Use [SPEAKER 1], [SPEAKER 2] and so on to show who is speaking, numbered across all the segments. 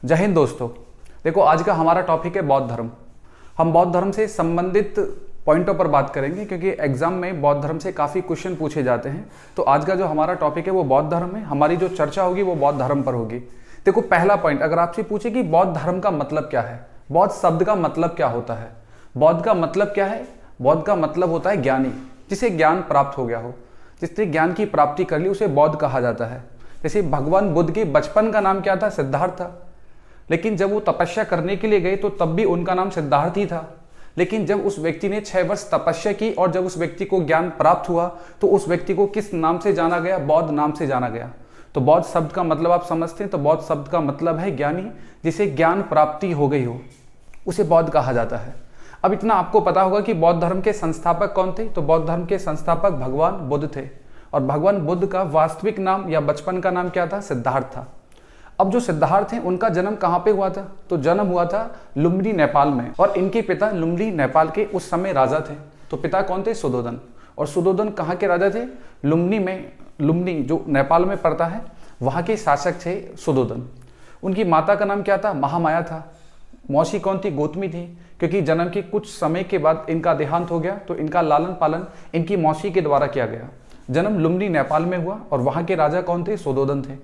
[SPEAKER 1] जय हिंद दोस्तों। देखो, आज का हमारा टॉपिक है बौद्ध धर्म। हम बौद्ध धर्म से संबंधित पॉइंटों पर बात करेंगे क्योंकि एग्जाम में बौद्ध धर्म से काफ़ी क्वेश्चन पूछे जाते हैं। तो आज का जो हमारा टॉपिक है वो बौद्ध धर्म है। हमारी जो चर्चा होगी वो बौद्ध धर्म पर होगी। देखो, पहला पॉइंट, अगर आपसे पूछे कि बौद्ध धर्म का मतलब क्या है, बौद्ध शब्द का मतलब क्या होता है, बौद्ध का मतलब क्या है? बौद्ध का मतलब होता है ज्ञानी, जिसे ज्ञान प्राप्त हो गया हो, जिसने ज्ञान की प्राप्ति कर ली, उसे बौद्ध कहा जाता है। जैसे भगवान बुद्ध के बचपन का नाम क्या था? सिद्धार्थ था। लेकिन जब वो तपस्या करने के लिए गए तो तब भी उनका नाम सिद्धार्थ ही था। लेकिन जब उस व्यक्ति ने 6 वर्ष तपस्या की और जब उस व्यक्ति को ज्ञान प्राप्त हुआ तो उस व्यक्ति को किस नाम से जाना गया? बौद्ध नाम से जाना गया। तो बौद्ध शब्द का मतलब आप समझते हैं? तो बौद्ध शब्द का मतलब है ज्ञानी, जिसे ज्ञान प्राप्ति हो गई हो, उसे बौद्ध कहा जाता है। अब इतना आपको पता होगा कि बौद्ध धर्म के संस्थापक कौन थे? तो बौद्ध धर्म के संस्थापक भगवान बुद्ध थे और भगवान बुद्ध का वास्तविक नाम या बचपन का नाम क्या था? सिद्धार्थ था। अब जो सिद्धार्थ हैं उनका जन्म कहाँ पे हुआ था? तो जन्म हुआ था लुम्बिनी, नेपाल में। और इनके पिता लुम्बिनी, नेपाल के उस समय राजा थे। तो पिता कौन थे? सुधोधन। और सुधोधन कहाँ के राजा थे? लुम्बिनी में, लुम्बिनी जो नेपाल में पड़ता है, वहाँ के शासक थे सुधोधन। उनकी माता का नाम क्या था? महामाया था। मौसी कौन थी? गौतमी थी। क्योंकि जन्म के कुछ समय के बाद इनका देहांत हो गया तो इनका लालन पालन इनकी मौसी के द्वारा किया गया। जन्म लुम्बिनी, नेपाल में हुआ और वहाँ के राजा कौन थे? सुधोधन थे।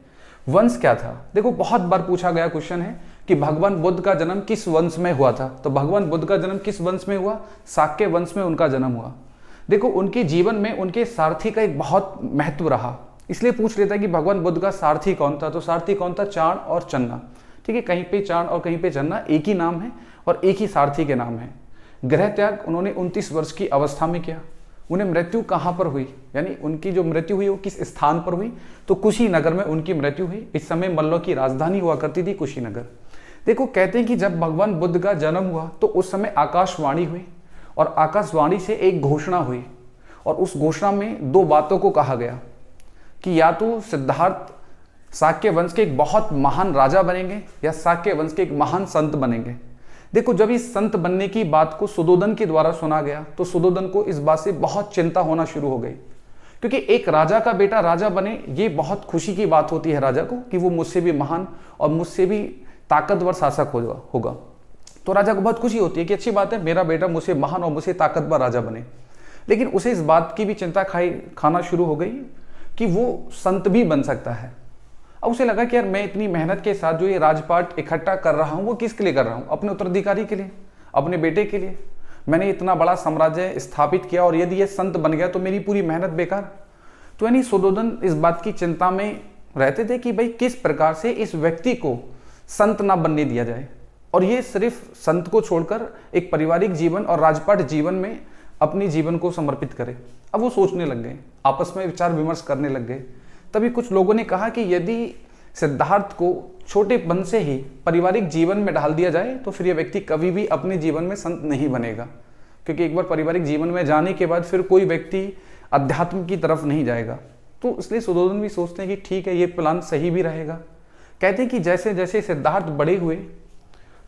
[SPEAKER 1] वंश क्या था? देखो, बहुत बार पूछा गया क्वेश्चन है कि भगवान बुद्ध का जन्म किस वंश में हुआ था। तो भगवान बुद्ध का जन्म किस वंश में हुआ? शाक्य वंश में उनका जन्म हुआ। देखो, उनके जीवन में उनके सारथी का एक बहुत महत्व रहा। इसलिए पूछ लेता है कि भगवान बुद्ध का सारथी कौन था? तो सारथी कौन था? चाण और चन्ना। ठीक है, कहीं पे चाण और कहीं पे चन्ना, एक ही नाम है और एक ही सारथी के नाम है। गृह त्याग उन्होंने 29 वर्ष की अवस्था में किया। उन्हें मृत्यु कहाँ पर हुई, यानी उनकी जो मृत्यु हुई वो किस स्थान पर हुई? तो कुशीनगर में उनकी मृत्यु हुई। इस समय मल्लों की राजधानी हुआ करती थी कुशीनगर। देखो, कहते हैं कि जब भगवान बुद्ध का जन्म हुआ तो उस समय आकाशवाणी हुई और आकाशवाणी से एक घोषणा हुई और उस घोषणा में 2 बातों को कहा गया कि या तो सिद्धार्थ शाक्य वंश के एक बहुत महान राजा बनेंगे या शाक्य वंश के एक महान संत बनेंगे। देखो, जब इस संत बनने की बात को सुधोधन के द्वारा सुना गया तो सुधोधन को इस बात से बहुत चिंता होना शुरू हो गई, क्योंकि एक राजा का बेटा राजा बने, ये बहुत खुशी की बात होती है राजा को कि वो मुझसे भी महान और मुझसे भी ताकतवर शासक होगा। तो राजा को बहुत खुशी होती है कि अच्छी बात है, मेरा बेटा मुझसे महान और मुझसे ताकतवर राजा बने। लेकिन उसे इस बात की भी चिंता खाना शुरू हो गई कि वो संत भी बन सकता है। अब उसे लगा कि यार, मैं इतनी मेहनत के साथ जो ये राजपाट इकट्ठा कर रहा हूँ वो किसके लिए कर रहा हूँ? अपने उत्तराधिकारी के लिए, अपने बेटे के लिए। मैंने इतना बड़ा साम्राज्य स्थापित किया और यदि ये संत बन गया तो मेरी पूरी मेहनत बेकार। तो यानी सुधोधन इस बात की चिंता में रहते थे कि भाई किस प्रकार से इस व्यक्ति को संत ना बनने दिया जाए और ये सिर्फ संत को छोड़कर एक पारिवारिक जीवन और राजपाट जीवन में अपने जीवन को समर्पित करे। अब वो सोचने लग गए, आपस में विचार विमर्श करने लग गए। तभी कुछ लोगों ने कहा कि यदि सिद्धार्थ को छोटेपन से ही पारिवारिक जीवन में डाल दिया जाए तो फिर यह व्यक्ति कभी भी अपने जीवन में संत नहीं बनेगा, क्योंकि एक बार पारिवारिक जीवन में जाने के बाद फिर कोई व्यक्ति अध्यात्म की तरफ नहीं जाएगा। तो इसलिए सुधोधन भी सोचते हैं कि ठीक है, ये प्लान सही भी रहेगा। कहते हैं कि जैसे जैसे सिद्धार्थ बड़े हुए,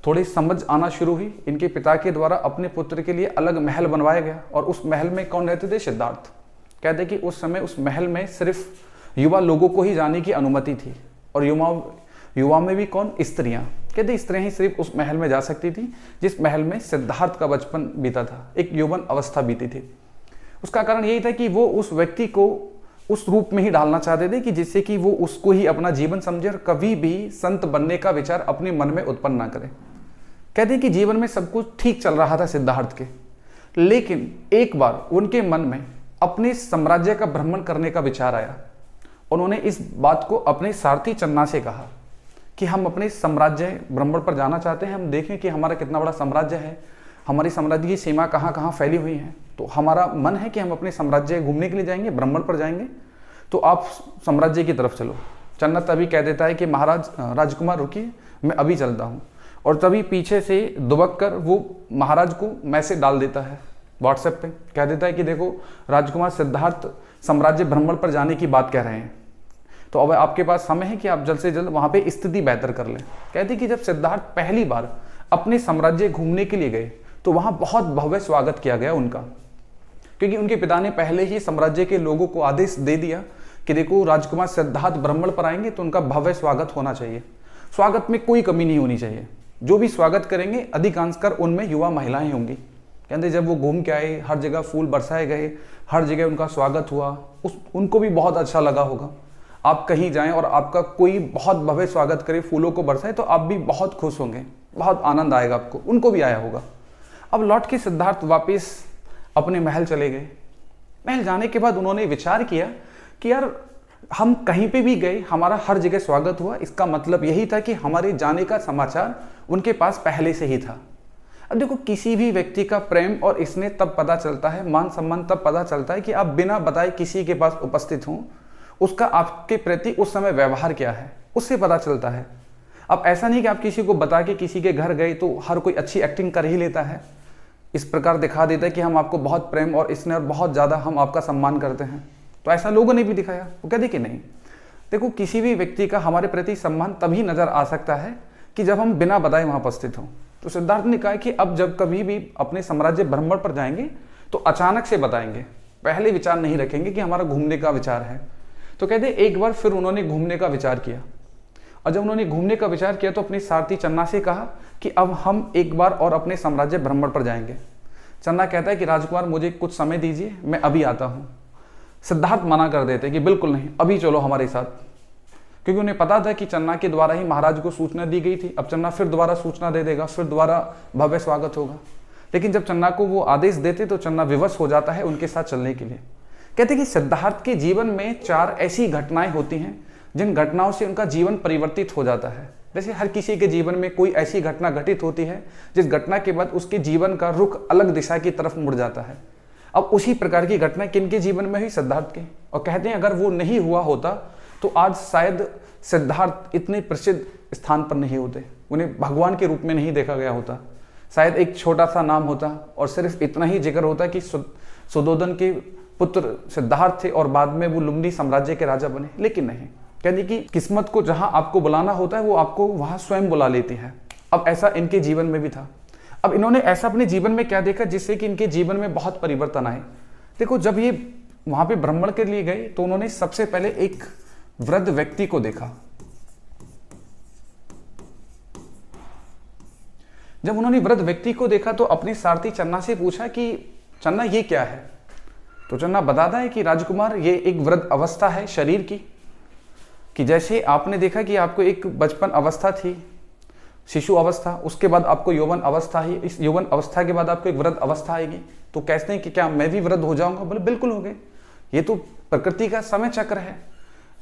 [SPEAKER 1] थोड़ी समझ आना शुरू हुई। इनके पिता के द्वारा अपने पुत्र के लिए अलग महल बनवाया गया और उस महल में कौन रहते थे? सिद्धार्थ। कहते हैं कि उस समय उस महल में सिर्फ युवा लोगों को ही जाने की अनुमति थी और युवा में भी कौन? स्त्रियां। कहते स्त्रियां ही सिर्फ उस महल में जा सकती थी जिस महल में सिद्धार्थ का बचपन बीता था, एक यौवन अवस्था बीती थी। उसका कारण यही था कि वो उस व्यक्ति को उस रूप में ही डालना चाहते थे कि जिससे कि वो उसको ही अपना जीवन समझे और कभी भी संत बनने का विचार अपने मन में उत्पन्न ना करे। कहते कि जीवन में सब कुछ ठीक चल रहा था सिद्धार्थ के, लेकिन एक बार उनके मन में अपने साम्राज्य का भ्रमण करने का विचार आया। उन्होंने इस बात को अपने सारथी चन्ना से कहा कि हम अपने साम्राज्य भ्रमण पर जाना चाहते हैं, हम देखें कि हमारा कितना बड़ा साम्राज्य है, हमारी साम्राज्य की सीमा कहाँ कहाँ फैली हुई है। तो हमारा मन है कि हम अपने साम्राज्य घूमने के लिए जाएंगे, भ्रमण पर जाएंगे, तो आप साम्राज्य की तरफ चलो। चन्ना तभी कह देता है कि महाराज, राजकुमार रुकिए, मैं अभी चलता हूँ। और तभी पीछे से दुबक कर वो महाराज को मैसेज डाल देता है व्हाट्सएप पे। कह देता है कि देखो, राजकुमार सिद्धार्थ साम्राज्य भ्रमण पर जाने की बात कह रहे हैं, तो अब आपके पास समय है कि आप जल्द से जल्द वहाँ पे स्थिति बेहतर कर लें। कहते कि जब सिद्धार्थ पहली बार अपने साम्राज्य घूमने के लिए गए तो वहाँ बहुत भव्य स्वागत किया गया उनका, क्योंकि उनके पिता ने पहले ही साम्राज्य के लोगों को आदेश दे दिया कि देखो, राजकुमार सिद्धार्थ भ्रमण पर आएंगे तो उनका भव्य स्वागत होना चाहिए। स्वागत में कोई कमी नहीं होनी चाहिए। जो भी स्वागत करेंगे अधिकांशकर उनमें युवा महिलाएं होंगी। कहते जब वो घूम के आए, हर जगह फूल बरसाए गए, हर जगह उनका स्वागत हुआ, उनको भी बहुत अच्छा लगा होगा। आप कहीं जाएं और आपका कोई बहुत भव्य स्वागत करे, फूलों को बरसाए, तो आप भी बहुत खुश होंगे, बहुत आनंद आएगा आपको, उनको भी आया होगा। अब लौट के सिद्धार्थ वापस अपने महल चले गए। महल जाने के बाद उन्होंने विचार किया कि यार हम कहीं पे भी गए, हमारा हर जगह स्वागत हुआ, इसका मतलब यही था कि हमारे जाने का समाचार उनके पास पहले से ही था। अब देखो, किसी भी व्यक्ति का प्रेम और स्नेह तब पता चलता है, मान सम्मान तब पता चलता है कि आप बिना बताए किसी के पास उपस्थित हों, उसका आपके प्रति उस समय व्यवहार क्या है उससे पता चलता है। अब ऐसा नहीं कि आप किसी को बता के किसी के घर गए तो हर कोई अच्छी एक्टिंग कर ही लेता है, इस प्रकार दिखा देता है कि हम आपको बहुत प्रेम और स्नेह और बहुत ज़्यादा हम आपका सम्मान करते हैं। तो ऐसा लोगों ने भी दिखाया। वो कहते कि नहीं, देखो किसी भी व्यक्ति का हमारे प्रति सम्मान तभी नजर आ सकता है कि जब हम बिना बताए वहां उपस्थित हों। तो सिद्धार्थ ने कहा कि अब जब कभी भी अपने साम्राज्य भ्रमण पर जाएंगे तो अचानक से बताएंगे, पहले विचार नहीं रखेंगे कि हमारा घूमने का विचार है। तो कहते एक बार फिर उन्होंने घूमने का विचार किया, और जब उन्होंने घूमने का विचार किया तो अपने सारथी चन्ना से कहा कि अब हम एक बार और अपने साम्राज्य भ्रमण पर जाएंगे। चन्ना कहता है कि राजकुमार मुझे कुछ समय दीजिए, मैं अभी आता हूँ। सिद्धार्थ मना कर देते कि बिल्कुल नहीं, अभी चलो हमारे साथ, क्योंकि उन्हें पता था कि चन्ना के द्वारा ही महाराज को सूचना दी गई थी। अब चन्ना फिर दोबारा सूचना दे देगा, फिर दोबारा भव्य स्वागत होगा। लेकिन जब चन्ना को वो आदेश देते तो चन्ना विवश हो जाता है उनके साथ चलने के लिए। कहते कि सिद्धार्थ के जीवन में 4 ऐसी घटनाएं होती हैं जिन घटनाओं से उनका जीवन परिवर्तित हो जाता है। जैसे हर किसी के जीवन में कोई ऐसी घटना घटित होती है जिस घटना के बाद उसके जीवन का रुख अलग दिशा की तरफ मुड़ जाता है। अब उसी प्रकार की घटना किनके जीवन में हुई? सिद्धार्थ के। और कहते हैं अगर वो नहीं हुआ होता तो आज शायद सिद्धार्थ इतने प्रसिद्ध स्थान पर नहीं होते, उन्हें भगवान के रूप में नहीं देखा गया होता। शायद एक छोटा सा नाम होता और सिर्फ इतना ही जिक्र होता कि सुद्धोधन के पुत्र सिद्धार्थ थे और बाद में वो लुम्बिनी साम्राज्य के राजा बने। लेकिन नहीं, कहने की किस्मत को जहां आपको बुलाना होता है वो आपको वहां स्वयं बुला लेती है। अब ऐसा इनके जीवन में भी था। अब इन्होंने ऐसा अपने जीवन में क्या देखा जिससे कि इनके जीवन में बहुत परिवर्तन आए। देखो, जब ये वहां पे भ्रमण के लिए गए तो उन्होंने सबसे पहले एक वृद्ध व्यक्ति को देखा। जब उन्होंने वृद्ध व्यक्ति को देखा तो अपने सारथी चन्ना से पूछा कि चन्ना ये क्या है? तो चन्ना बताता है कि राजकुमार ये एक वृद्ध अवस्था है शरीर की, कि जैसे आपने देखा कि आपको एक बचपन अवस्था थी, शिशु अवस्था, उसके बाद आपको यौवन अवस्था ही, इस यौवन अवस्था के बाद आपको एक वृद्ध अवस्था आएगी। तो कहते हैं कि क्या मैं भी वृद्ध हो जाऊंगा? बोले बिल्कुल हो गए, ये तो प्रकृति का समय चक्र है,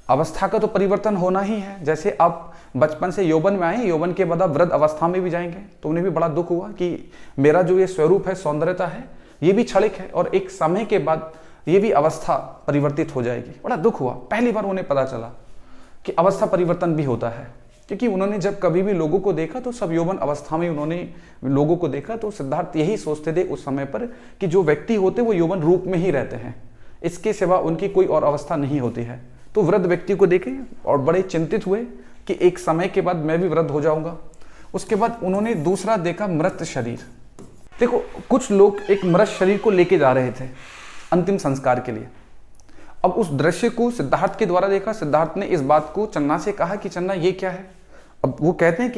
[SPEAKER 1] अवस्था का तो परिवर्तन होना ही है। जैसे आप बचपन से यौवन में आए, यौवन के बाद आप वृद्ध अवस्था में भी जाएंगे। तो उन्हें भी बड़ा दुख हुआ कि मेरा जो ये स्वरूप है, सौंदर्यता है, ये भी क्षणिक है और एक समय के बाद ये भी अवस्था परिवर्तित हो जाएगी। बड़ा दुख हुआ, पहली बार उन्हें पता चला कि अवस्था परिवर्तन भी होता है। क्योंकि उन्होंने जब कभी भी लोगों को देखा तो सब यौवन अवस्था में उन्होंने लोगों को देखा। तो सिद्धार्थ यही सोचते थे उस समय पर कि जो व्यक्ति होते वो यौवन रूप में ही रहते हैं, इसके सिवा उनकी कोई और अवस्था नहीं होती है। तो वृद्ध व्यक्ति को देखे और बड़े चिंतित हुए कि एक समय के बाद मैं भी वृद्ध हो जाऊंगा। उसके बाद उन्होंने दूसरा देखा मृत शरीर। देखो, कुछ लोग एक मृत शरीर को लेके जा रहे थे अंतिम संस्कार के लिए। अब उस दृश्य को सिद्धार्थ के द्वारा देखा। सिद्धार्थ ने इस बात को चन्ना से कहा कि चन्ना ये क्या है? अब वो कहते हैं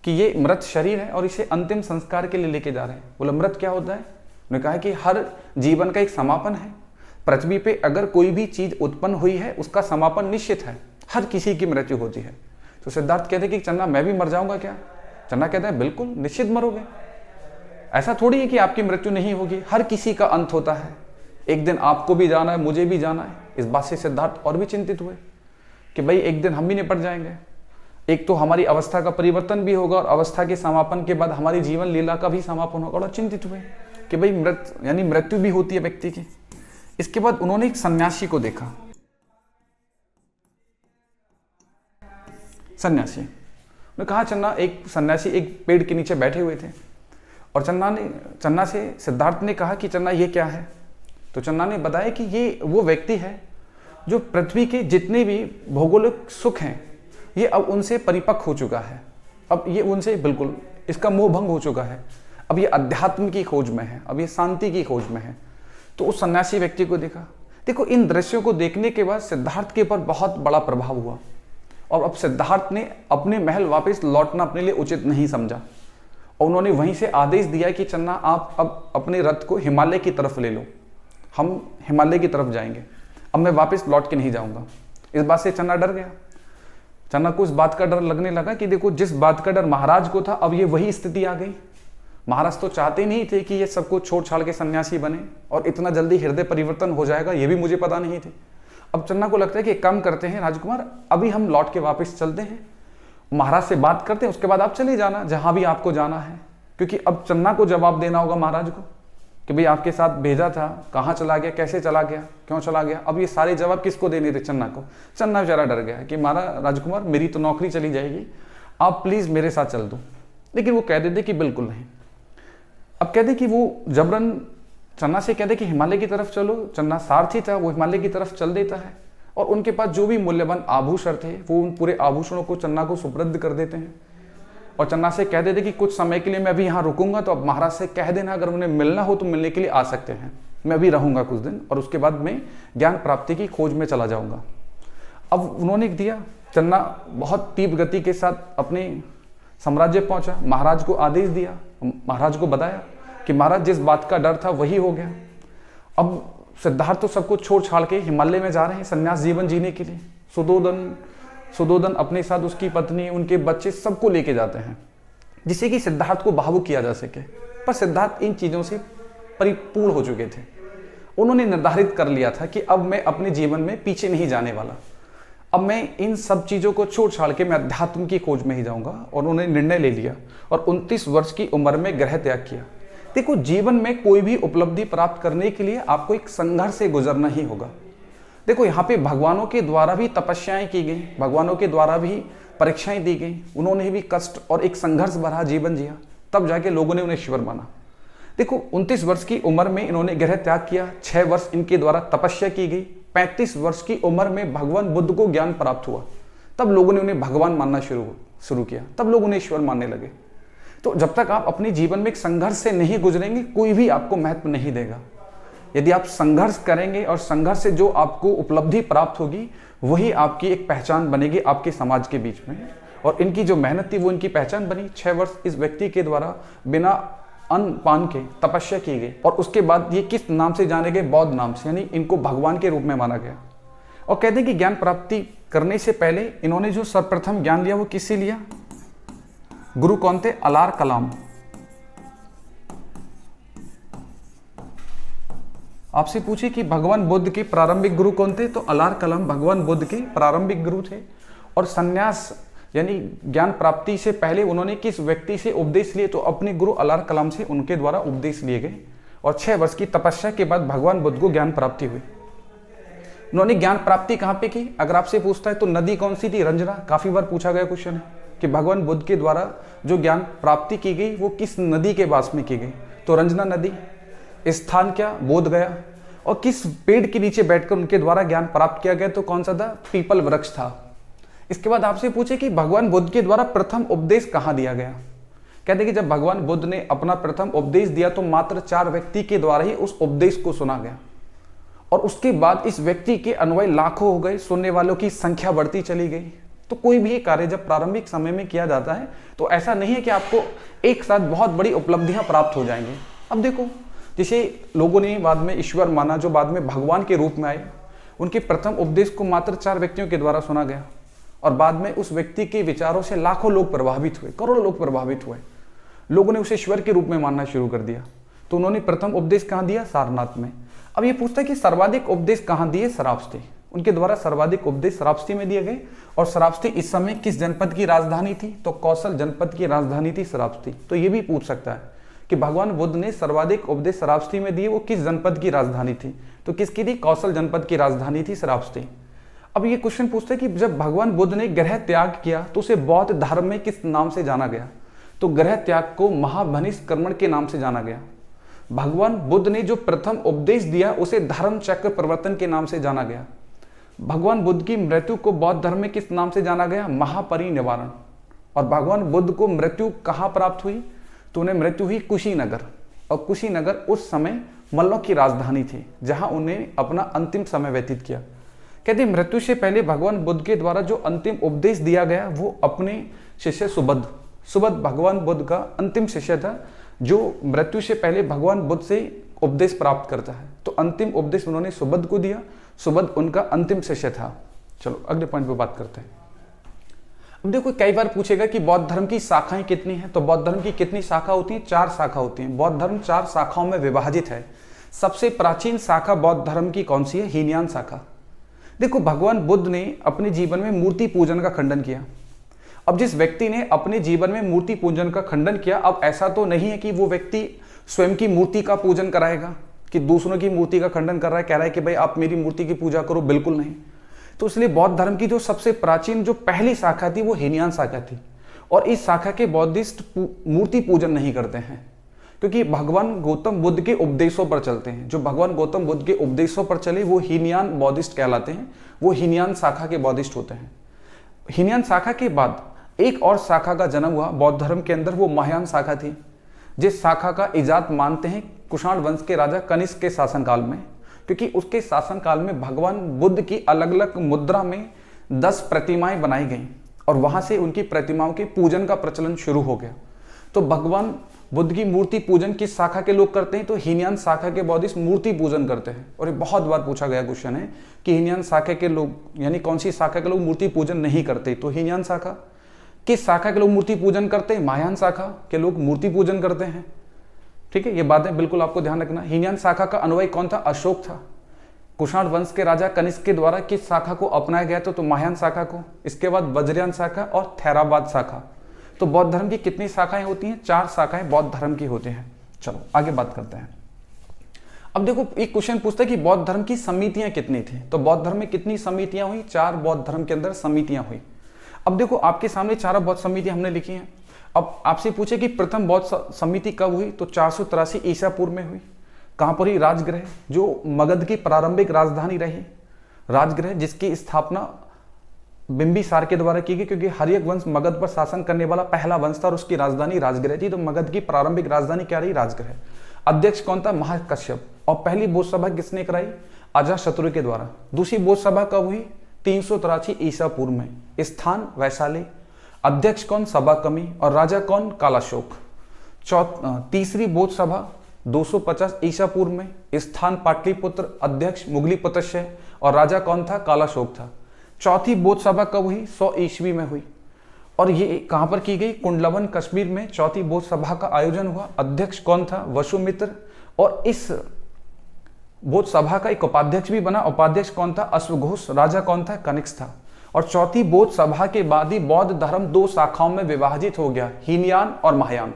[SPEAKER 1] कि ये मृत शरीर है और इसे अंतिम संस्कार के लिए लेके जा रहे हैं। बोला मृत क्या होता है? उन्होंने कहा कि हर जीवन का एक समापन है। पृथ्वी पे अगर कोई भी चीज उत्पन्न हुई है उसका समापन निश्चित है, हर किसी की मृत्यु होती है। तो सिद्धार्थ कहते हैं कि चन्ना मैं भी मर जाऊंगा क्या? चन्ना कहता है बिल्कुल निश्चित मरोगे, ऐसा थोड़ी है कि आपकी मृत्यु नहीं होगी, हर किसी का अंत होता है, एक दिन आपको भी जाना है, मुझे भी जाना है। इस बात से सिद्धार्थ और भी चिंतित हुए कि भाई एक दिन हम भी निपट जाएंगे। एक तो हमारी अवस्था का परिवर्तन भी होगा और अवस्था के समापन के बाद हमारी जीवन लीला का भी समापन होगा। और चिंतित हुए कि भाई मृत्यु भी होती है व्यक्ति की। इसके बाद उन्होंने एक सन्यासी को देखा। सन्यासी ने कहा चन्ना, एक सन्यासी एक पेड़ के नीचे बैठे हुए थे और चन्ना से सिद्धार्थ ने कहा कि चन्ना ये क्या है? तो चन्ना ने बताया कि ये वो व्यक्ति है जो पृथ्वी के जितने भी भौगोलिक सुख हैं ये अब उनसे परिपक्व हो चुका है। अब ये उनसे बिल्कुल इसका मोह भंग हो चुका है। अब ये अध्यात्म की खोज में है, अब ये शांति की खोज में है। तो उस सन्यासी व्यक्ति को देखा। देखो, इन दृश्यों को देखने के बाद सिद्धार्थ के ऊपर बहुत बड़ा प्रभाव हुआ और अब सिद्धार्थ ने अपने महल वापस लौटना अपने लिए उचित नहीं समझा और उन्होंने वहीं से आदेश दिया कि चन्ना आप अब अपने रथ को हिमालय की तरफ ले लो, हम हिमालय की तरफ जाएंगे, अब मैं वापस लौट के नहीं जाऊंगा। इस बात से चन्ना डर गया। चन्ना को इस बात का डर लगने लगा कि देखो, जिस बात का डर महाराज को था अब ये वही स्थिति आ गई। महाराज तो चाहते नहीं थे कि ये सब कुछ छोड़ छाड़ के सन्यासी बने और इतना जल्दी हृदय परिवर्तन हो जाएगा, ये भी मुझे पता नहीं थे। अब चन्ना को लगता है कि एक काम करते हैं राजकुमार, अभी हम लौट के वापस चलते हैं, महाराज से बात करते हैं, उसके बाद आप चले जाना जहां भी आपको जाना है। क्योंकि अब चन्ना को जवाब देना होगा महाराज को कि भाई आपके साथ भेजा था, कहाँ चला गया, कैसे चला गया, क्यों चला गया। अब ये सारे जवाब किसको देने थे? चन्ना को। चन्ना बेचारा डर गया कि महाराज राजकुमार मेरी तो नौकरी चली जाएगी, आप प्लीज मेरे साथ चल दो। लेकिन वो कह देते कि बिल्कुल नहीं। अब कहते कि वो जबरन चन्ना से कहते कि हिमालय की तरफ चलो। चन्ना सारथी था, वो हिमालय की तरफ चल देता है और उनके पास जो भी मूल्यवान आभूषण थे वो उन पूरे आभूषणों को चन्ना को सुपुर्द कर देते हैं और चन्ना से कह देते कि कुछ समय के लिए मैं अभी यहाँ रुकूंगा, तो अब महाराज से कह देना अगर उन्हें मिलना हो तो मिलने के लिए आ सकते हैं, मैं अभी रहूंगा कुछ दिन और उसके बाद मैं ज्ञान प्राप्ति की खोज में चला जाऊंगा। अब उन्होंने दिया। चन्ना बहुत तीव्र गति के साथ अपने साम्राज्य पहुंचा, महाराज को आदेश दिया, महाराज को बताया कि महाराज जिस बात का डर था वही हो गया। अब सिद्धार्थ तो सब कुछ छोड़ छाड़ के हिमालय में जा रहे हैं सन्यास जीवन जीने के लिए। सुदोधन अपने साथ उसकी पत्नी, उनके बच्चे सबको लेके जाते हैं जिससे कि सिद्धार्थ को भावुक किया जा सके। पर सिद्धार्थ इन चीजों से परिपूर्ण हो चुके थे। उन्होंने निर्धारित कर लिया था कि अब मैं अपने जीवन में पीछे नहीं जाने वाला, अब मैं इन सब चीजों को छोड़ छाड़ के मैं अध्यात्म की खोज में ही जाऊंगा। और उन्होंने निर्णय ले लिया और 29 वर्ष की उम्र में गृह त्याग किया। देखो, जीवन में कोई भी उपलब्धि प्राप्त करने के लिए आपको एक संघर्ष से गुजरना ही होगा। देखो, यहाँ पे भगवानों के द्वारा भी तपस्याएं की गई, भगवानों के द्वारा भी परीक्षाएं दी गई, उन्होंने भी कष्ट और एक संघर्ष भरा जीवन जिया, तब जाके लोगों ने उन्हें ईश्वर माना। देखो, 29 वर्ष की उम्र में इन्होंने गृह त्याग किया, 6 वर्ष इनके द्वारा तपस्या की गई, 35 वर्ष की उम्र में भगवान बुद्ध को ज्ञान प्राप्त हुआ, तब लोगों ने उन्हें भगवान मानना शुरू किया, तब लोग उन्हें ईश्वर मानने लगे। तो जब तक आप अपने जीवन में एक संघर्ष से नहीं गुजरेंगे, कोई भी आपको महत्व नहीं देगा। यदि आप संघर्ष करेंगे और संघर्ष से जो आपको उपलब्धि प्राप्त होगी वही आपकी एक पहचान बनेगी आपके समाज के बीच में। और इनकी जो मेहनत थी वो इनकी पहचान बनी। 6 वर्ष इस व्यक्ति के द्वारा बिना अन्न पान के तपस्या की गई और उसके बाद ये किस नाम से जाने गए? बौद्ध नाम से, यानी इनको भगवान के रूप में माना गया। और कहते हैं कि ज्ञान प्राप्ति करने से पहले इन्होंने जो सर्वप्रथम ज्ञान लिया वो किससे लिया? गुरु कौन थे? अलार कलाम। आपसे पूछे कि भगवान बुद्ध के प्रारंभिक गुरु कौन थे, तो अलार कलाम भगवान बुद्ध के प्रारंभिक गुरु थे। और सन्यास यानी ज्ञान प्राप्ति से पहले उन्होंने किस व्यक्ति से उपदेश लिए? तो अपने गुरु अलार कलाम से, उनके द्वारा उपदेश लिए गए। और 6 वर्ष की तपस्या के बाद भगवान बुद्ध को ज्ञान प्राप्ति हुई। उन्होंने ज्ञान प्राप्ति कहाँ पे की? अगर आपसे पूछता है तो नदी कौन सी थी? रंजना। काफी बार पूछा गया क्वेश्चन है कि भगवान बुद्ध के द्वारा जो ज्ञान प्राप्ति की गई वो किस नदी के पास में की गई? तो रंजना नदी। स्थान क्या? बोध गया। और किस पेड़ के नीचे बैठकर उनके द्वारा ज्ञान प्राप्त किया गया? तो कौन सा था? पीपल वृक्ष था। इसके बाद आपसे पूछे कि भगवान बुद्ध के द्वारा प्रथम उपदेश कहाँ दिया गया? कहते कि जब भगवान बुद्ध ने अपना प्रथम उपदेश दिया तो मात्र 4 व्यक्ति के द्वारा ही उस उपदेश को सुना गया। और उसके बाद इस व्यक्ति के अनुयायी लाखों हो गए, सुनने वालों की संख्या बढ़ती चली गई। तो कोई भी कार्य जब प्रारंभिक समय में किया जाता है तो ऐसा नहीं है कि आपको एक साथ बहुत बड़ी उपलब्धियां प्राप्त हो जाएंगी। अब देखो, जिसे लोगों ने बाद में ईश्वर माना, जो बाद में भगवान के रूप में आए, उनके प्रथम उपदेश को मात्र 4 व्यक्तियों के द्वारा सुना गया और बाद में उस व्यक्ति के विचारों से लाखों लोग प्रभावित हुए, करोड़ों लोग प्रभावित हुए। लोगों ने उसे ईश्वर के रूप में मानना शुरू कर दिया। तो उन्होंने प्रथम उपदेश कहाँ दिया? सारनाथ में। अब ये पूछता है कि सर्वाधिक उपदेश कहाँ दिए? श्रावस्ती। उनके द्वारा सर्वाधिक उपदेश श्रावस्ती में दिए गए। और श्रावस्ती इस समय किस जनपद की राजधानी थी? तो कौशल जनपद की राजधानी थी श्रावस्ती। तो ये भी पूछ सकता है कि भगवान बुद्ध ने सर्वाधिक उपदेश श्रावस्ती में दिए, वो किस जनपद की राजधानी थी? तो किसकी थी? कौशल जनपद की राजधानी थी श्रावस्ती। अब ये क्वेश्चन पूछते हैं कि जब भगवान बुद्ध ने गृह त्याग किया तो उसे बौद्ध धर्म में किस नाम से जाना गया? तो गृह त्याग को महाभनिष्कर्मण के नाम से जाना गया। भगवान बुद्ध ने जो प्रथम उपदेश दिया उसे धर्म चक्र प्रवर्तन के नाम से जाना गया। भगवान बुद्ध की मृत्यु को बौद्ध धर्म में किस नाम से जाना गया? महापरिनिर्वाण। और भगवान बुद्ध को मृत्यु कहाँ प्राप्त हुई? तो उन्हें मृत्यु हुई कुशीनगर। और कुशीनगर उस समय मल्लों की राजधानी थी जहां उन्हें अपना अंतिम समय व्यतीत किया। कहते मृत्यु से पहले भगवान बुद्ध के द्वारा जो अंतिम उपदेश दिया गया वो अपने शिष्य सुबुद्ध भगवान बुद्ध का अंतिम शिष्य था, जो मृत्यु से पहले भगवान बुद्ध से उपदेश प्राप्त करता है। तो अंतिम उपदेश उन्होंने सुबुद्ध को दिया, सुबुद्ध उनका अंतिम शिष्य था। चलो अगले पॉइंट पे बात करते हैं। अब देखो कई बार पूछेगा कि बौद्ध धर्म की शाखाएं कितनी हैं, तो बौद्ध धर्म की कितनी शाखा होती हैं? 4 शाखा होती हैं। बौद्ध धर्म 4 शाखाओं में विभाजित है। सबसे प्राचीन शाखा बौद्ध धर्म की कौन सी है? हीनयान शाखा। देखो भगवान बुद्ध ने अपने जीवन में मूर्ति पूजन का खंडन किया। अब जिस व्यक्ति ने अपने जीवन में मूर्ति पूजन का खंडन किया, अब ऐसा तो नहीं है कि वो व्यक्ति स्वयं की मूर्ति का पूजन कराएगा, कि दूसरों की मूर्ति का खंडन कर रहा है, कह रहा है कि भाई आप मेरी मूर्ति की पूजा करो, बिल्कुल नहीं। तो इसलिए बौद्ध धर्म की जो सबसे प्राचीन जो पहली शाखा थी वो हीनयान शाखा थी। और इस शाखा के बौद्धिस्ट मूर्ति पूजन नहीं करते हैं, क्योंकि भगवान गौतम बुद्ध के उपदेशों पर चलते हैं। जो भगवान गौतम बुद्ध के उपदेशों पर चले वो हीनयान बौद्धिस्ट कहलाते हैं, वो हीनयान शाखा के बौद्धिस्ट होते हैं। हीनयान शाखा के बाद एक और शाखा का जन्म हुआ बौद्ध धर्म के अंदर, वो महायान शाखा थी, जिस शाखा का इजाद मानते हैं कुषाण वंश के राजा कनिष्क के शासनकाल में, क्योंकि उसके शासनकाल में भगवान बुद्ध की अलग अलग मुद्रा में 10 प्रतिमाएं बनाई गईं और वहां से उनकी प्रतिमाओं के पूजन का प्रचलन शुरू हो गया। तो भगवान बुद्ध की मूर्ति पूजन किस शाखा के लोग करते हैं? तो हीनयान शाखा के बौद्धिस्ट मूर्ति पूजन करते हैं। और ये बहुत बार पूछा गया क्वेश्चन है कि हीनयान शाखा के लोग यानी कौन सी शाखा के लोग मूर्ति पूजन नहीं करते? तो हीनयान शाखा। किस शाखा के लोग मूर्ति पूजन करते हैं? महायान शाखा के लोग मूर्ति पूजन करते हैं। ठीक है, ये बातें बिल्कुल आपको ध्यान रखना। हीनयान शाखा का अनुयायी कौन था? अशोक था। कुषाण वंश के राजा कनिष्क के द्वारा किस शाखा को अपनाया गया था? तो महायान शाखा को। इसके बाद वज्रयान शाखा और थेरावाद शाखा। तो बौद्ध धर्म की कितनी शाखाएं होती हैं? 4 शाखाएं बौद्ध धर्म की होती हैं। चलो आगे बात करते हैं। अब देखो एक क्वेश्चन पूछता है कि बौद्ध धर्म की समितियां कितनी थी? तो बौद्ध धर्म में कितनी समितियां हुई? 4 बौद्ध धर्म के अंदर समितियां हुई। अब देखो आपके सामने 4 बौद्ध समितियां हमने लिखी हैं। अब आपसे पूछे कि प्रथम बौद्ध समिति कब हुई? तो 483 ईसा पूर्व में हुई। कहां पर हुई? राजगृह, जो मगध की प्रारंभिक राजधानी रही। राजगृह जिसकी स्थापना बिंबिसार के द्वारा की गई, क्योंकि हर्यक वंश मगध पर शासन करने वाला पहला वंश था और उसकी राजधानी राजगृह थी। तो मगध की प्रारंभिक राजधानी क्या रही? राजगृह। अध्यक्ष कौन था? महाकश्यप। और पहली बौद्ध सभा किसने कराई? अजातशत्रु के द्वारा। दूसरी बौद्ध सभा कब हुई? 383 ईसा पूर्व में। स्थान वैशाली। अध्यक्ष कौन? सभाकमी। और राजा कौन? कालाशोक। तीसरी बौद्ध सभा 250 ईसा पूर्व में। स्थान पाटलिपुत्र। अध्यक्ष मुगलीपुत्रस्य और राजा कौन था? कालाशोक था। चौथी बौद्ध सभा कब हुई? 100 ईस्वी में हुई। और ये कहां पर की गई? कुंडलवन कश्मीर में चौथी बौद्ध सभा का आयोजन हुआ। अध्यक्ष कौन था? वसुमित्र। और इस बौद्ध सभा का एक उपाध्यक्ष भी बना। उपाध्यक्ष कौन था? अश्वघोष। राजा कौन था? कनिष्क था। और चौथी बौद्ध सभा के बाद ही बौद्ध धर्म 2 शाखाओं में विभाजित हो गया, हीनयान और महायान।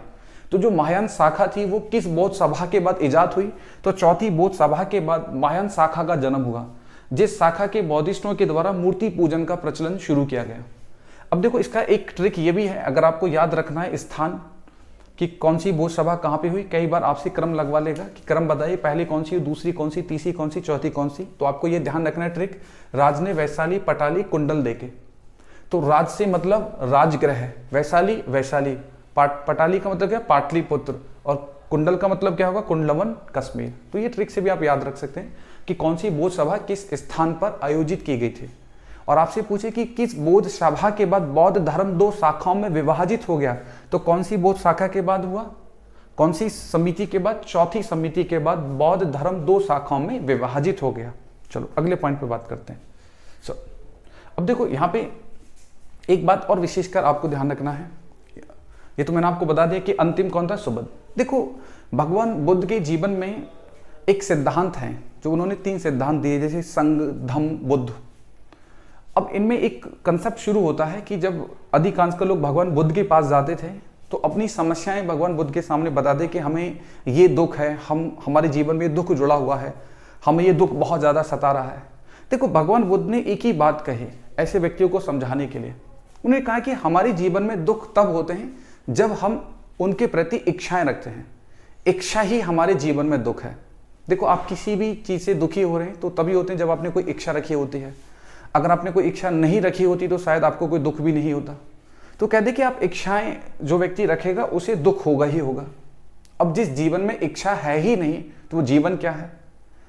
[SPEAKER 1] तो जो महायान शाखा थी वो किस बौद्ध सभा के बाद इजाद हुई? तो चौथी बौद्ध सभा के बाद महायान शाखा का जन्म हुआ, जिस शाखा के बौद्धिस्टों के द्वारा मूर्ति पूजन का प्रचलन शुरू किया गया। अब देखो इसका एक ट्रिक ये भी है, अगर आपको याद रखना है स्थान कि कौन सी बौद्ध सभा कहाँ पे हुई, कई बार आपसे क्रम लगवा लेगा कि क्रम बताइए, पहली कौन सी, दूसरी कौन सी, तीसरी कौन सी, चौथी कौन सी। तो आपको ये ध्यान रखना है ट्रिक, राज ने वैशाली पटाली कुंडल देके। तो राज से मतलब राजगृह, वैशाली वैशाली, पटाली का मतलब क्या? पाटलिपुत्र। और कुंडल का मतलब क्या होगा? कुंडलवन कश्मीर। तो ये ट्रिक से भी आप याद रख सकते हैं कि कौन सी बौद्ध सभा किस स्थान पर आयोजित की गई थी। और आपसे पूछे कि किस बौद्ध सभा के बाद बौद्ध धर्म 2 शाखाओं में विभाजित हो गया, तो कौन सी बौद्ध शाखा के बाद हुआ? कौन सी समिति के बाद? चौथी समिति के बाद बौद्ध धर्म 2 शाखाओं में विभाजित हो गया। चलो अगले पॉइंट पे बात करते हैं। अब देखो यहाँ पे एक बात और विशेषकर आपको ध्यान रखना है, ये तो मैंने आपको बता दिया कि अंतिम कौन था? सुबुद्ध। देखो भगवान बुद्ध के जीवन में एक सिद्धांत है जो उन्होंने 3 सिद्धांत दिए, जैसे संग, धम्म, बुद्ध। अब इनमें एक कंसेप्ट शुरू होता है कि जब अधिकांश के लोग भगवान बुद्ध के पास जाते थे तो अपनी समस्याएं भगवान बुद्ध के सामने बताते कि हमें ये दुख है, हमारे जीवन में दुख जुड़ा हुआ है, हमें ये दुख बहुत ज़्यादा सता रहा है। देखो भगवान बुद्ध ने एक ही बात कही ऐसे व्यक्तियों को समझाने के लिए। उन्होंने कहा कि हमारे जीवन में दुख तब होते हैं जब हम उनके प्रति इच्छाएं रखते हैं। इच्छा ही हमारे जीवन में दुख है। देखो आप किसी भी चीज़ से दुखी हो रहे हैं तो तभी होते हैं जब आपने कोई इच्छा रखी होती है। अगर आपने कोई इच्छा नहीं रखी होती तो शायद आपको कोई दुख भी नहीं होता। तो कहते कि आप इच्छाएं जो व्यक्ति रखेगा उसे दुख होगा ही होगा। अब जिस जीवन में इच्छा है ही नहीं तो वो जीवन क्या है?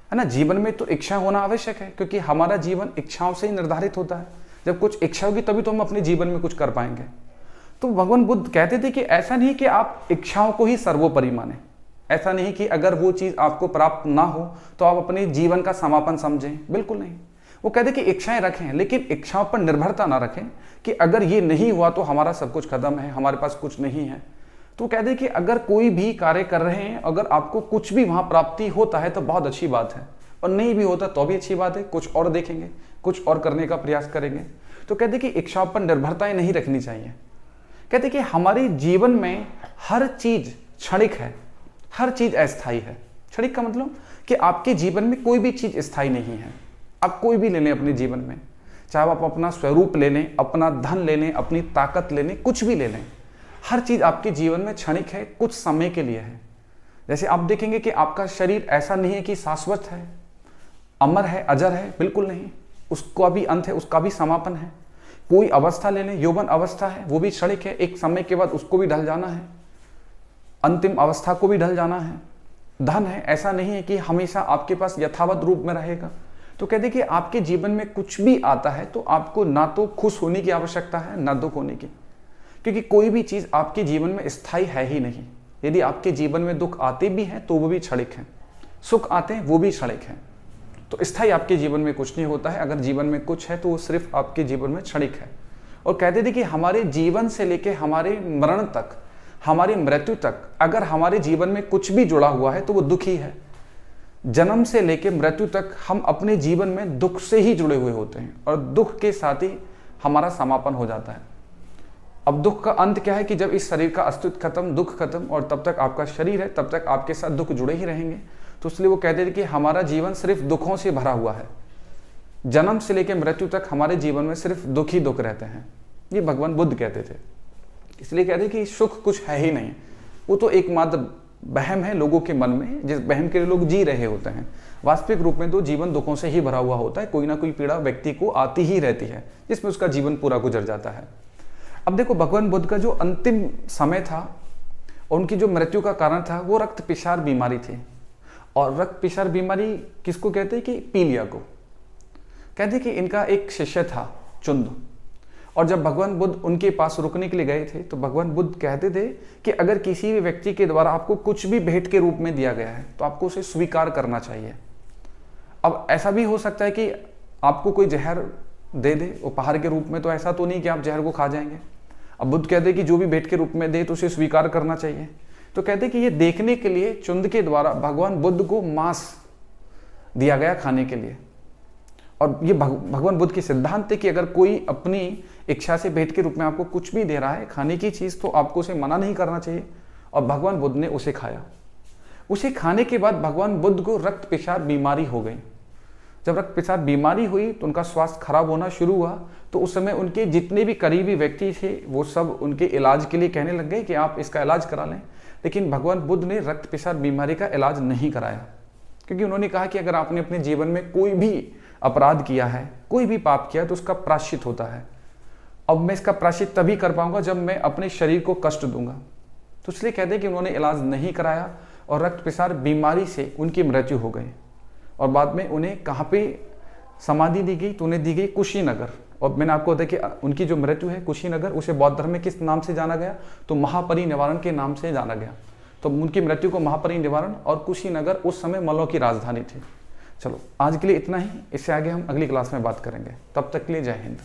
[SPEAKER 1] है ना। जीवन में तो इच्छा होना आवश्यक है, क्योंकि हमारा जीवन इच्छाओं से ही निर्धारित होता है। जब कुछ इच्छा होगी तभी तो हम अपने जीवन में कुछ कर पाएंगे। तो भगवान बुद्ध कहते थे कि ऐसा नहीं कि आप इच्छाओं को ही सर्वोपरि माने, ऐसा नहीं कि अगर वो चीज़ आपको प्राप्त ना हो तो आप अपने जीवन का समापन समझें, बिल्कुल नहीं। वो कहते कि इच्छाएं रखें, लेकिन इच्छाओं पर निर्भरता ना रखें कि अगर ये नहीं हुआ तो हमारा सब कुछ खत्म है, हमारे पास कुछ नहीं है। तो कहते कि अगर कोई भी कार्य कर रहे हैं, अगर आपको कुछ भी वहाँ प्राप्ति होता है तो बहुत अच्छी बात है, और नहीं भी होता तो भी अच्छी बात है, कुछ और देखेंगे, कुछ और करने का प्रयास करेंगे। तो कहते कि इच्छाओं पर निर्भरताएं नहीं रखनी चाहिए। कहते कि हमारे जीवन में हर चीज क्षणिक है, हर चीज अस्थायी है। क्षणिक का मतलब कि आपके जीवन में कोई भी चीज स्थायी नहीं है। आप कोई भी ले लें अपने जीवन में, चाहे आप अपना स्वरूप ले लें, अपना धन ले लें, अपनी ताकत ले लें, कुछ भी ले लें, हर चीज आपके जीवन में क्षणिक है, कुछ समय के लिए है। जैसे आप देखेंगे कि आपका शरीर ऐसा नहीं है कि शाश्वत है, अमर है, अजर है, बिल्कुल नहीं। उसका भी अंत है, उसका भी समापन है। कोई अवस्था ले लें, यौवन अवस्था है, वो भी क्षणिक है, एक समय के बाद उसको भी ढल जाना है, अंतिम अवस्था को भी ढल जाना है। धन है, ऐसा नहीं है कि हमेशा आपके पास यथावत रूप में रहेगा। तो कहते कि आपके जीवन में कुछ भी आता है तो आपको ना तो खुश होने की आवश्यकता है, ना दुख होने की, क्योंकि कोई भी चीज आपके जीवन में स्थायी है ही नहीं। यदि आपके जीवन में दुख आते भी हैं तो वो भी क्षणिक हैं, सुख आते हैं वो भी क्षणिक हैं। तो स्थायी आपके जीवन में कुछ नहीं होता है। अगर जीवन में कुछ है तो वो सिर्फ आपके जीवन में क्षणिक है। और कहते थे कि हमारे जीवन से लेके हमारे मरण तक, हमारी मृत्यु तक, अगर हमारे जीवन में कुछ भी जुड़ा हुआ है तो वो दुख ही है। जन्म से लेके मृत्यु तक हम अपने जीवन में दुख से ही जुड़े हुए होते हैं, और दुख के साथ ही हमारा समापन हो जाता है। अब दुख का अंत क्या है कि जब इस शरीर का अस्तित्व खत्म, दुख खत्म, और तब तक आपका शरीर है, तब तक आपके साथ दुख जुड़े ही रहेंगे। तो इसलिए वो कहते थे कि हमारा जीवन सिर्फ दुखों से भरा हुआ है। जन्म से लेकर मृत्यु तक हमारे जीवन में सिर्फ दुख ही दुख रहते हैं। ये भगवान बुद्ध कहते थे। इसलिए कहते कि सुख कुछ है ही नहीं, वो तो एकमात्र वहम है लोगों के मन में, जिस वहम के लिए लोग जी रहे होते हैं। वास्तविक रूप में तो जीवन दुखों से ही भरा हुआ होता है। कोई ना कोई पीड़ा व्यक्ति को आती ही रहती है, जिसमें उसका जीवन पूरा गुजर जाता है। अब देखो, भगवान बुद्ध का जो अंतिम समय था, उनकी जो मृत्यु का कारण था वो रक्त पिशार बीमारी थी। और रक्त पिशार बीमारी किसको कहते हैं? कि पीलिया को कहते कि इनका एक शिष्य था चुंद, और जब भगवान बुद्ध उनके पास रुकने के लिए गए थे तो भगवान बुद्ध कहते थे कि अगर किसी भी व्यक्ति के द्वारा आपको कुछ भी भेंट के रूप में दिया गया है तो आपको उसे स्वीकार करना चाहिए। अब ऐसा भी हो सकता है कि आपको कोई जहर दे दे उपहार के रूप में, तो ऐसा तो नहीं कि आप जहर को खा जाएंगे। अब बुद्ध कहते कि जो भी भेंट के रूप में दे तो उसे स्वीकार करना चाहिए। तो कहते कि ये देखने के लिए चुंद के द्वारा भगवान बुद्ध को मांस दिया गया खाने के लिए। और ये भगवान बुद्ध के सिद्धांत थे कि अगर कोई अपनी इच्छा से भेंट के रूप में आपको कुछ भी दे रहा है खाने की चीज, तो आपको उसे मना नहीं करना चाहिए। और भगवान बुद्ध ने उसे खाया। उसे खाने के बाद भगवान बुद्ध को रक्त पिशाब बीमारी हो गई। जब रक्त पिशाब बीमारी हुई तो उनका स्वास्थ्य खराब होना शुरू हुआ। तो उस समय उनके जितने भी करीबी व्यक्ति थे वो सब उनके इलाज के लिए कहने लग गए कि आप इसका इलाज करा लें। लेकिन भगवान बुद्ध ने रक्त पिशाब बीमारी का इलाज नहीं कराया, क्योंकि उन्होंने कहा कि अगर आपने अपने जीवन में कोई भी अपराध किया है, कोई भी पाप किया है, तो उसका प्रायश्चित होता है। अब मैं इसका प्रायश्चित तभी कर पाऊंगा जब मैं अपने शरीर को कष्ट दूंगा। तो इसलिए कहते हैं कि उन्होंने इलाज नहीं कराया और रक्त पिशाब बीमारी से उनकी मृत्यु हो गई। और बाद में उन्हें कहाँ पे समाधि दी गई? तो उन्हें दी गई कुशीनगर। और मैंने आपको बताया कि उनकी जो मृत्यु है कुशीनगर, उसे बौद्ध धर्म में किस नाम से जाना गया? तो महापरिनिर्वाण के नाम से जाना गया। तो उनकी मृत्यु को महापरिनिर्वाण और कुशीनगर उस समय मल्लों की राजधानी थी। चलो आज के लिए इतना ही। इससे आगे हम अगली क्लास में बात करेंगे। तब तक के लिए जय हिंद।